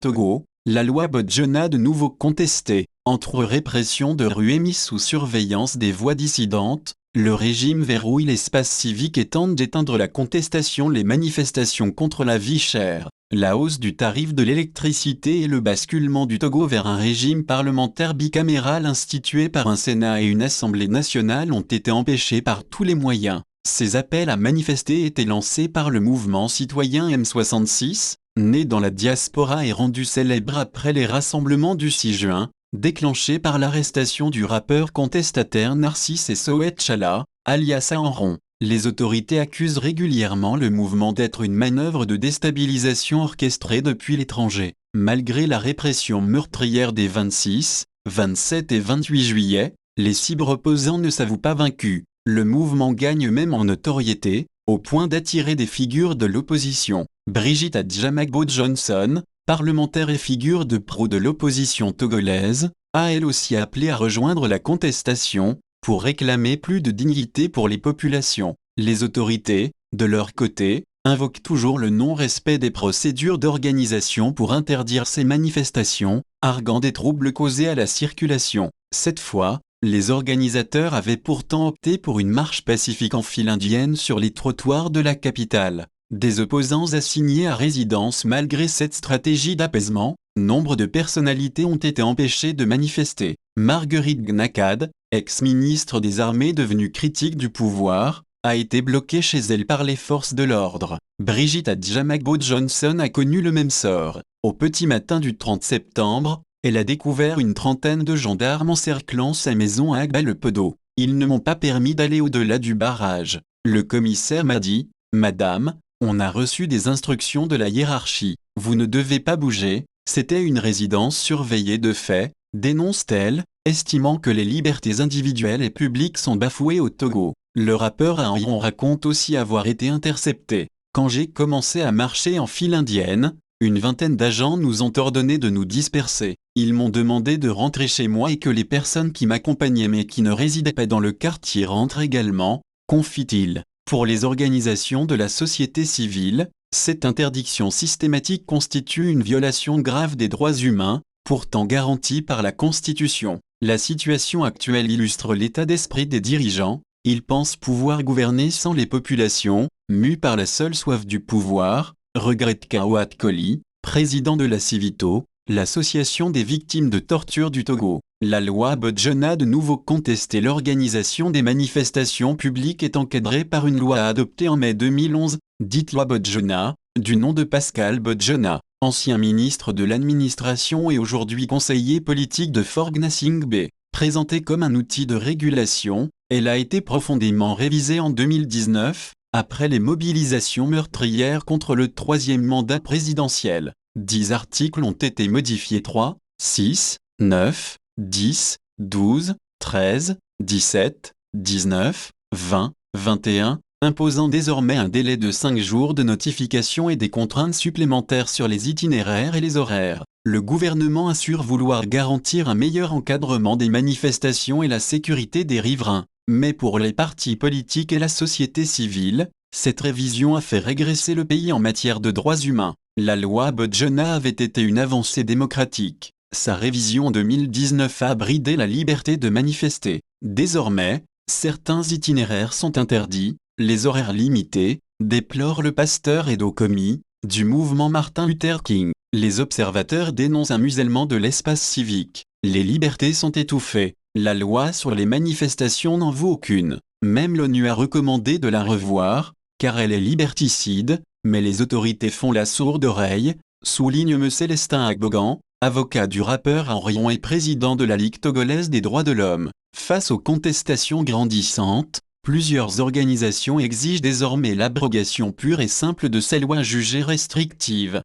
Togo, la loi Bodjona de nouveau contestée. Entre répression de rue et mise sous surveillance des voix dissidentes, le régime verrouille l'espace civique et tente d'éteindre la contestation. Les manifestations contre la vie chère, la hausse du tarif de l'électricité et le basculement du Togo vers un régime parlementaire bicaméral institué par un Sénat et une Assemblée nationale ont été empêchés par tous les moyens. Ces appels à manifester étaient lancés par le mouvement citoyen M66, né dans la diaspora et rendu célèbre après les rassemblements du 6 juin, déclenchés par l'arrestation du rappeur contestataire Narcisse et Soet Chala, alias Aenron. Les autorités accusent régulièrement le mouvement d'être une manœuvre de déstabilisation orchestrée depuis l'étranger. Malgré la répression meurtrière des 26, 27 et 28 juillet, les cyberopposants ne s'avouent pas vaincus. Le mouvement gagne même en notoriété, au point d'attirer des figures de l'opposition. Brigitte Adjamagbo-Johnson, parlementaire et figure de proue de l'opposition togolaise, a elle aussi appelé à rejoindre la contestation, pour réclamer plus de dignité pour les populations. Les autorités, de leur côté, invoquent toujours le non-respect des procédures d'organisation pour interdire ces manifestations, arguant des troubles causés à la circulation. Cette fois, les organisateurs avaient pourtant opté pour une marche pacifique en file indienne sur les trottoirs de la capitale. Des opposants assignés à résidence. Malgré cette stratégie d'apaisement, nombre de personnalités ont été empêchées de manifester. Marguerite Gnacad, ex-ministre des Armées devenue critique du pouvoir, a été bloquée chez elle par les forces de l'ordre. Brigitte Adjamagbo-Johnson a connu le même sort. Au petit matin du 30 septembre, elle a découvert une trentaine de gendarmes encerclant sa maison à Agba-le-Podo. Ils ne m'ont pas permis d'aller au-delà du barrage. Le commissaire m'a dit « Madame, on a reçu des instructions de la hiérarchie. Vous ne devez pas bouger. » C'était une résidence surveillée de fait, dénonce-t-elle, estimant que les libertés individuelles et publiques sont bafouées au Togo. Le rappeur Aenron raconte aussi avoir été intercepté. Quand j'ai commencé à marcher en file indienne, une vingtaine d'agents nous ont ordonné de nous disperser. Ils m'ont demandé de rentrer chez moi et que les personnes qui m'accompagnaient mais qui ne résidaient pas dans le quartier rentrent également, confie-t-il. Pour les organisations de la société civile, cette interdiction systématique constitue une violation grave des droits humains, pourtant garantis par la Constitution. La situation actuelle illustre l'état d'esprit des dirigeants. Ils pensent pouvoir gouverner sans les populations, mus par la seule soif du pouvoir, regrette Kawat Koli, président de la Civito, l'association des victimes de torture du Togo. La loi Bodjona de nouveau contestée. L'organisation des manifestations publiques est encadrée par une loi adoptée en mai 2011, dite loi Bodjona, du nom de Pascal Bodjona, ancien ministre de l'administration et aujourd'hui conseiller politique de Forgnasingbe. Présentée comme un outil de régulation, elle a été profondément révisée en 2019, après les mobilisations meurtrières contre le troisième mandat présidentiel. 10 articles ont été modifiés 3, 6, 9, 10, 12, 13, 17, 19, 20, 21, imposant désormais un délai de 5 jours de notification et des contraintes supplémentaires sur les itinéraires et les horaires. Le gouvernement assure vouloir garantir un meilleur encadrement des manifestations et la sécurité des riverains. Mais pour les partis politiques et la société civile, cette révision a fait régresser le pays en matière de droits humains. La loi Bodjona avait été une avancée démocratique. Sa révision en 2019 a bridé la liberté de manifester. Désormais, certains itinéraires sont interdits, les horaires limités, déplore le pasteur Edo Komi, du mouvement Martin Luther King. Les observateurs dénoncent un musellement de l'espace civique. Les libertés sont étouffées. La loi sur les manifestations n'en vaut aucune. Même l'ONU a recommandé de la revoir, car elle est liberticide, mais les autorités font la sourde oreille, souligne M. Célestin Agbogan, avocat du rappeur Aenron et président de la Ligue togolaise des droits de l'homme. Face aux contestations grandissantes, plusieurs organisations exigent désormais l'abrogation pure et simple de ces lois jugées restrictives.